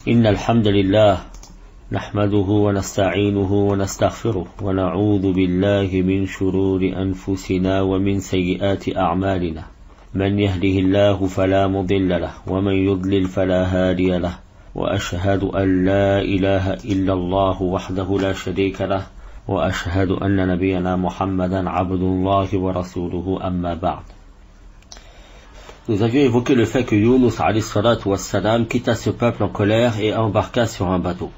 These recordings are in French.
إن الحمد لله نحمده ونستعينه ونستغفره ونعوذ بالله من شرور أنفسنا ومن سيئات أعمالنا من يهده الله فلا مضل له ومن يضلل فلا هادي له وأشهد أن لا إله إلا الله وحده لا شريك له وأشهد أن نبينا محمدا عبد الله ورسوله أما بعد. Nous avions évoqué le fait que Yunus alayhi salatu wassalam quitta ce peuple en colère et embarqua sur un bateau.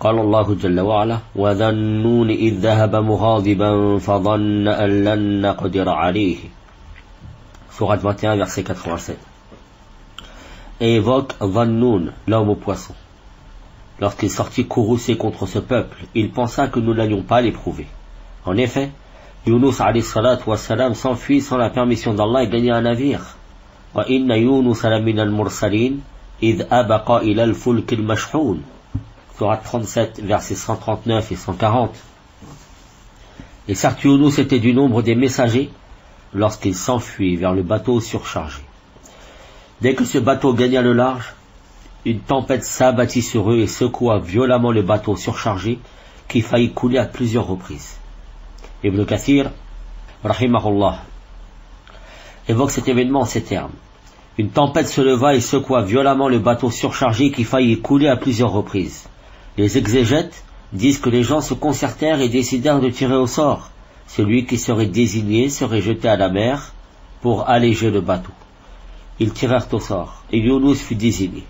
قال الله جل وعلا وذا النون إذ ذهب مغاضبا فظن أن لن نقدر عليه. Sourate 21 verset 87. Et évoque Dhannoun, l'homme au poisson. Lorsqu'il sortit courroucé contre ce peuple, il pensa que nous n'allions pas l'éprouver. En effet, Yunus alayhi salatu wassalam s'enfuit sans la permission d'Allah et gagna un navire. Wa inna Yunus lamina al-mursalin idh abaqa ila al-fulk al-mashhoun. Sourate 37 versets 139 et 140. Et certes Yunus était du nombre des messagers lorsqu'il s'enfuit vers le bateau surchargé. Dès que ce bateau gagna le large, une tempête s'abattit sur eux et secoua violemment le bateau surchargé qui faillit couler à plusieurs reprises. Ibn Kathir, rahimahullah, évoque cet événement en ces termes. Une tempête se leva et secoua violemment le bateau surchargé qui faillit couler à plusieurs reprises. Les exégètes disent que les gens se concertèrent et décidèrent de tirer au sort. Celui qui serait désigné serait jeté à la mer pour alléger le bateau. Ils tirèrent au sort et Yunus fut désigné.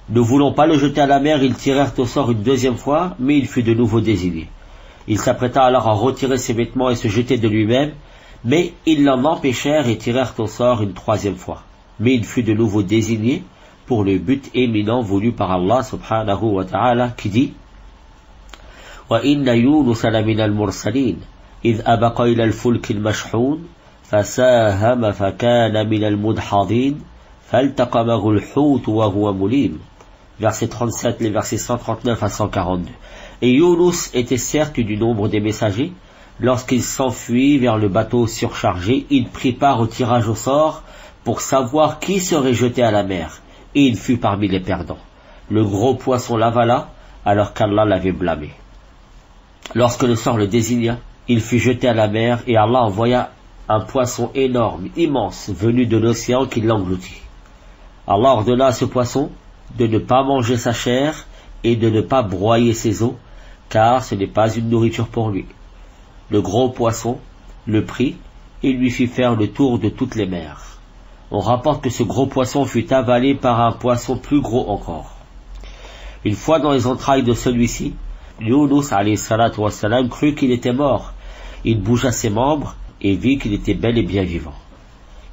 Ne voulant pas le jeter à la mer, ils tirèrent au sort une deuxième fois, mais il fut de nouveau désigné. Il s'apprêta alors à retirer ses vêtements et se jeter de lui-même, mais ils l'en empêchèrent et tirèrent au sort une troisième fois. Mais il fut de nouveau désigné pour le but éminent voulu par Allah subhanahu wa ta'ala qui dit Wa inna Yunus lamina al-mursalin idh abaqa ila al-fulk al-mashhoun fasahama fakana min al-mudhadin faltaqamahu al-hut wa huwa mulim. Verset 37, les versets 139 à 142. Et Yunus était certes du nombre des messagers. Lorsqu'il s'enfuit vers le bateau surchargé, il prit part au tirage au sort pour savoir qui serait jeté à la mer. Et il fut parmi les perdants. Le gros poisson l'avala alors qu'Allah l'avait blâmé. Lorsque le sort le désigna, il fut jeté à la mer et Allah envoya un poisson énorme, immense, venu de l'océan qui l'engloutit. Allah ordonna à ce poisson de ne pas manger sa chair et de ne pas broyer ses os, car ce n'est pas une nourriture pour lui. Le gros poisson le prit et lui fit faire le tour de toutes les mers. On rapporte que ce gros poisson fut avalé par un poisson plus gros encore. Une fois dans les entrailles de celui-ci, Yunus alayhi salatu wassalam crut qu'il était mort. Il bougea ses membres et vit qu'il était bel et bien vivant.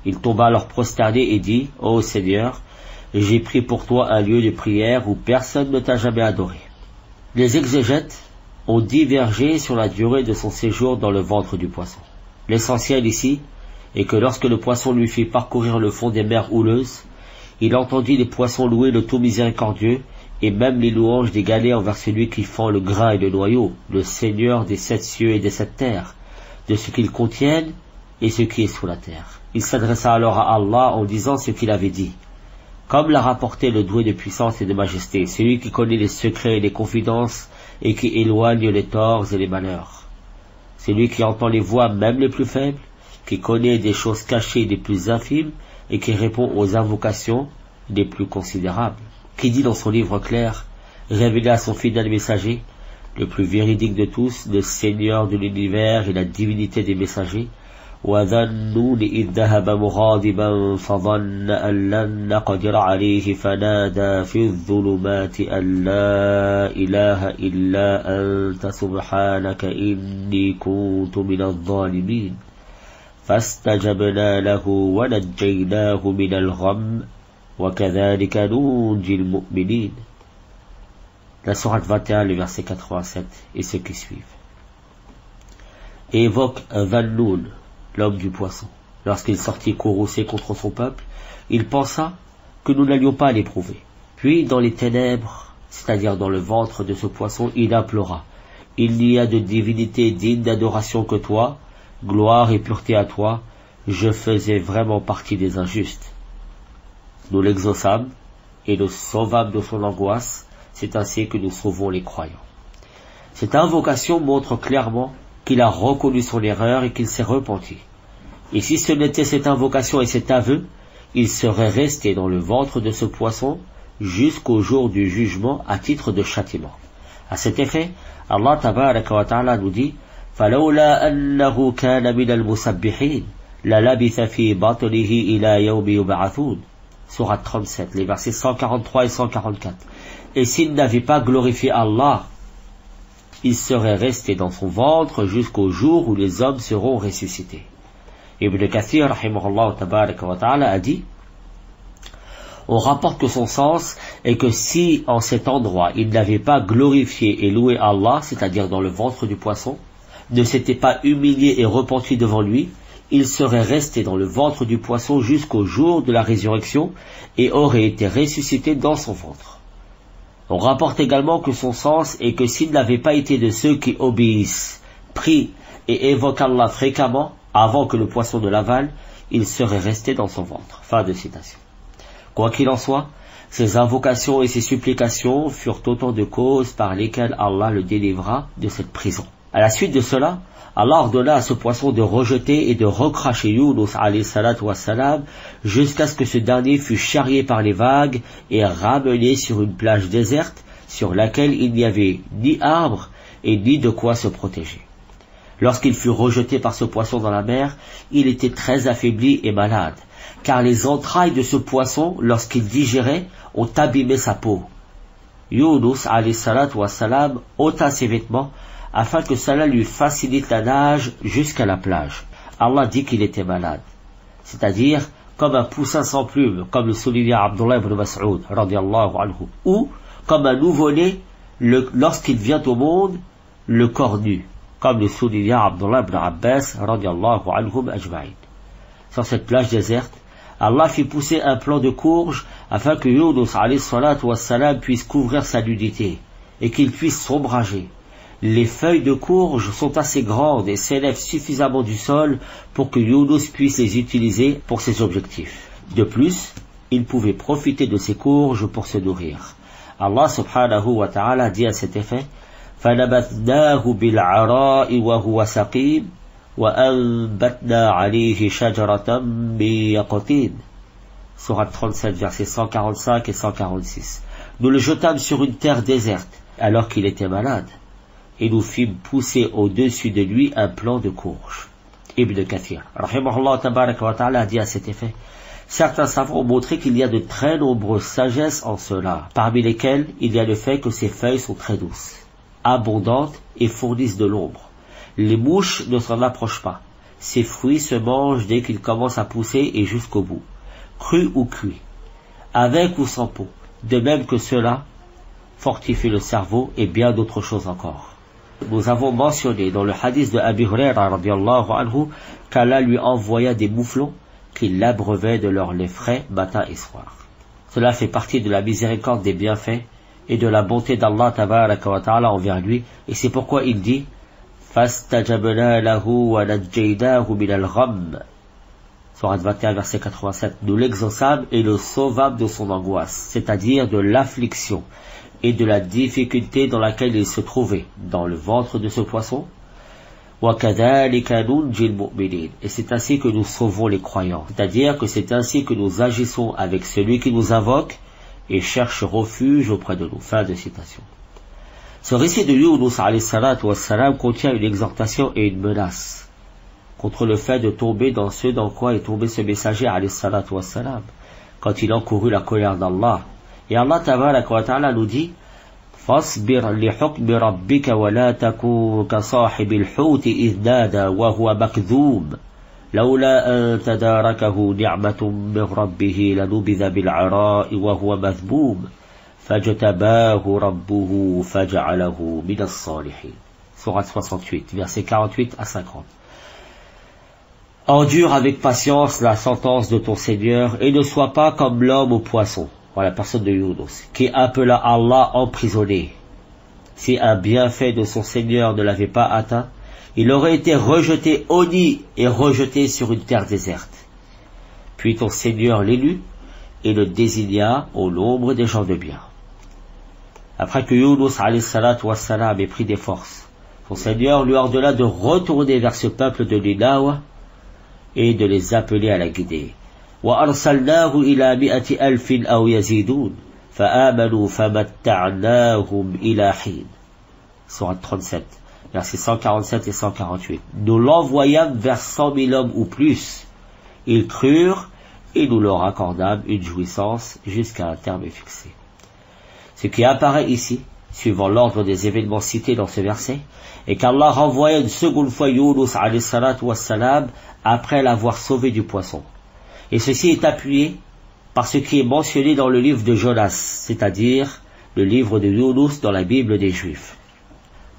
Il tomba alors prosterné et dit « Ô Seigneur, j'ai pris pour toi un lieu de prière où personne ne t'a jamais adoré. » Les exégètes ont divergé sur la durée de son séjour dans le ventre du poisson. L'essentiel ici est que lorsque le poisson lui fit parcourir le fond des mers houleuses, il entendit les poissons louer le tout miséricordieux et même les louanges des galets envers celui qui fend le grain et le noyau, le Seigneur des 7 cieux et des 7 terres, de ce qu'ils contiennent et ce qui est sous la terre. Il s'adressa alors à Allah en disant ce qu'il avait dit. Comme l'a rapporté le doué de puissance et de majesté, celui qui connaît les secrets et les confidences et qui éloigne les torts et les malheurs. Celui qui entend les voix même les plus faibles, qui connaît des choses cachées des plus infimes et qui répond aux invocations des plus considérables. Qui dit dans son livre clair, révélé à son fidèle messager, le plus véridique de tous, le Seigneur de l'univers et la divinité des messagers, وذا النون إذ ذهب مغاضبا فظن أن لن نقدر عليه فنادى في الظلمات أن لا إله إلا أنت سبحانك إني كنت من الظالمين فاستجبنا له ونجيناه من الغم وكذلك ننجي المؤمنين. La sourate 21, le verset 87 et ceux qui suivent. Et évoque Dhannoun, l'homme du poisson. Lorsqu'il sortit courroucé contre son peuple, il pensa que nous n'allions pas l'éprouver. Puis dans les ténèbres, c'est-à-dire dans le ventre de ce poisson, il implora. Il n'y a de divinité digne d'adoration que toi, gloire et pureté à toi, je faisais vraiment partie des injustes. Nous l'exaucâmes, et le sauvable de son angoisse, c'est ainsi que nous sauvons les croyants. Cette invocation montre clairement qu'il a reconnu son erreur et qu'il s'est repenti. Et si ce n'était cette invocation et cet aveu, il serait resté dans le ventre de ce poisson jusqu'au jour du jugement à titre de châtiment. À cet effet, Allah tabaraka wa ta'ala nous dit فَلَوْلَا أَنَّهُ كَانَ مِنَ الْمُسَبِّحِينَ لَلَبِثَ فِي بَطْنِهِ إِلَى يَوْمِ يُبْعَثُونَ. Sourate 37, les versets 143 et 144. Et s'il n'avait pas glorifié Allah, il serait resté dans son ventre jusqu'au jour où les hommes seront ressuscités. Ibn Kathir, rahimahullah tabaraka wa ta'ala, a dit: on rapporte que son sens est que si en cet endroit il n'avait pas glorifié et loué Allah, c'est-à-dire dans le ventre du poisson, ne s'était pas humilié et repenti devant lui, il serait resté dans le ventre du poisson jusqu'au jour de la résurrection et aurait été ressuscité dans son ventre. On rapporte également que son sens est que s'il n'avait pas été de ceux qui obéissent, prient et évoquent Allah fréquemment avant que le poisson ne l'avale, il serait resté dans son ventre. Fin de citation. Quoi qu'il en soit, ses invocations et ses supplications furent autant de causes par lesquelles Allah le délivra de cette prison. À la suite de cela, Allah ordonna à ce poisson de rejeter et de recracher Yunus alayhi salatu wassalam jusqu'à ce que ce dernier fût charrié par les vagues et ramené sur une plage déserte sur laquelle il n'y avait ni arbre et ni de quoi se protéger. Lorsqu'il fut rejeté par ce poisson dans la mer, il était très affaibli et malade, car les entrailles de ce poisson, lorsqu'il digérait, ont abîmé sa peau. Yunus alayhi salatu wassalam ôta ses vêtements afin que cela lui facilite la nage jusqu'à la plage. Allah dit qu'il était malade, c'est-à-dire comme un poussin sans plumes, comme le soulignait Abdullah ibn Mas'ud radiyallahu anhu, ou comme un nouveau-né lorsqu'il vient au monde le corps nu, comme le soulignait Abdullah ibn Abbas radiyallahu anhum ajma'in. Sur cette plage déserte, Allah fit pousser un plant de courge afin que Yunus alayhi salatu wassalam puisse couvrir sa nudité et qu'il puisse s'ombrager. Les feuilles de courge sont assez grandes et s'élèvent suffisamment du sol pour que Yunus puisse les utiliser pour ses objectifs. De plus, il pouvait profiter de ces courges pour se nourrir. Allah subhanahu wa ta'ala dit à cet effet: فَنَبَذْنَاهُ بِالْعَرَاءِ وَهُوَ سَقِيمٌ وَأَنبَتْنَا عَلَيْهِ شَجَرَةً مِّن يَقْطِينٍ. Sourate 37, versets 145 et 146. Nous le jetâmes sur une terre déserte, alors qu'il était malade, et nous fîmes pousser au-dessus de lui un plant de courge. Ibn Kathir, rahimahullah tabaraka wa ta'ala, a dit à cet effet: certains savants ont montré qu'il y a de très nombreuses sagesses en cela, parmi lesquelles il y a le fait que ces feuilles sont très douces, abondantes et fournissent de l'ombre. Les mouches ne s'en approchent pas. Ces fruits se mangent dès qu'ils commencent à pousser et jusqu'au bout, crus ou cuits, avec ou sans peau, de même que cela fortifie le cerveau et bien d'autres choses encore. Nous avons mentionné dans le hadith de Abi Hurayra radiyallahu anhu qu'Allah lui envoya des mouflons qui l'abreuvaient de leur lait frais matin et soir. Cela fait partie de la miséricorde des bienfaits et de la bonté d'Allah tabaraka wa ta'ala envers lui, et c'est pourquoi il dit: فَاسْتَجَبْنَا لَهُ وَنَجَّيْنَاهُ مِنَ الْغَمِّ. Sourate 21, verset 87. Nous l'exaucâmes et le sauvâmes de son angoisse, c'est-à-dire de l'affliction et de la difficulté dans laquelle il se trouvait, dans le ventre de ce poisson. وَكَذَلِكَ نُنْجِي الْمُؤْمِنِينَ. Et c'est ainsi que nous sauvons les croyants, c'est-à-dire que c'est ainsi que nous agissons avec celui qui nous invoque et cherche refuge auprès de nous. Fin de citation. Ce récit de Yunus alayhi salatu wassalam contient une exhortation et une menace contre le fait de tomber dans ce dans quoi est tombé ce messager alayhi salatu wassalam quand il encourut la colère d'Allah. Et Allah tabaraka wa ta'ala nous dit: فَاصْبِرْ لِحُكْمِ رَبِّكَ وَلَا تَكُونْ كَصَاحِبِ الْحُوتِ إِذْ نَادَى وَهُوَ مَكْذُومٌ لَوْلَا أَن تَدَارَكَهُ نِعْمَةٌ مِّن رَبِّهِ لَنُبِذَ بِالْعَرَاءِ وَهُوَ مَذْمُومٌ فَاجْتَبَاهُ رَبُّهُ فَجَعَلَهُ مِنَ الصَّالِحِينَ. Sourate 68, versets 48 à 50. Endure avec patience la sentence de ton Seigneur et ne sois pas comme l'homme au poisson, la personne de Yunus, qui appela Allah emprisonné. Si un bienfait de son Seigneur ne l'avait pas atteint, il aurait été rejeté honni et rejeté sur une terre déserte. Puis ton Seigneur l'élut, et le désigna au nombre des gens de bien. Après que Yunus alayhi salatu wassalam ait pris des forces, son Seigneur lui ordonna de retourner vers ce peuple de Ninawa et de les appeler à la guider. وَأَرْسَلْنَاهُ إِلَى 100,000 أَوْ يَزِيدُونَ فَآمَنُوا فَمَتَّعْنَاهُمْ إِلَى حِينٍ. Sourate 37, versets 147 et 148. Nous l'envoyâmes vers 100 000 hommes ou plus. Ils crurent et nous leur accordâmes une jouissance jusqu'à un terme fixé. Ce qui apparaît ici, suivant l'ordre des événements cités dans ce verset, est qu'Allah renvoya une seconde fois Yunus alayhi salatu wassalam après l'avoir sauvé du poisson. Et ceci est appuyé par ce qui est mentionné dans le livre de Jonas, c'est-à-dire le livre de Yunus dans la Bible des Juifs.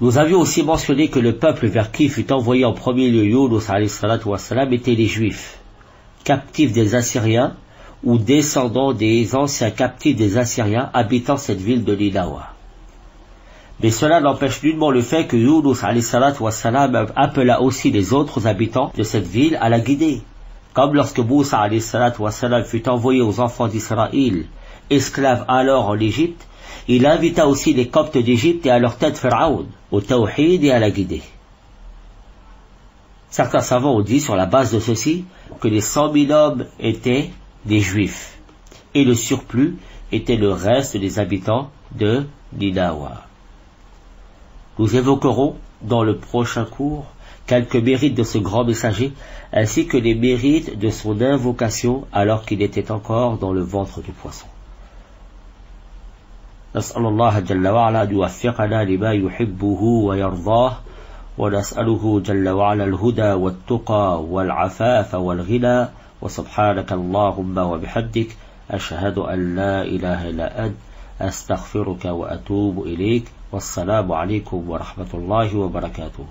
Nous avions aussi mentionné que le peuple vers qui fut envoyé en premier lieu Yunus alayhi salatu wassalam étaient les Juifs, captifs des Assyriens ou descendants des anciens captifs des Assyriens habitant cette ville de Ninawa. Mais cela n'empêche nullement le fait que Yunus alayhi salatu wassalam appela aussi les autres habitants de cette ville à la guider. Comme lorsque Moussa alayhi salatu wassalam fut envoyé aux enfants d'Israël, esclaves alors en Égypte, il invita aussi les Coptes d'Égypte et à leur tête Pharaon, au tawhid et à la guider. Certains savants ont dit sur la base de ceci que les 100 000 hommes étaient des Juifs et le surplus était le reste des habitants de Ninawa. Nous évoquerons dans le prochain cours quelques mérites de ce grand messager ainsi que les mérites de son invocation alors qu'il était encore dans le ventre du poisson. نسأل الله جل وعلا أن يوفقنا لما يحبه ويرضاه ونسأله جل وعلا الهدى والتقى والعفاف والغنى وسبحانك اللهم وبحمدك أشهد أن لا إله إلا أنت أستغفرك وأتوب إليك والسلام عليكم ورحمة الله وبركاته.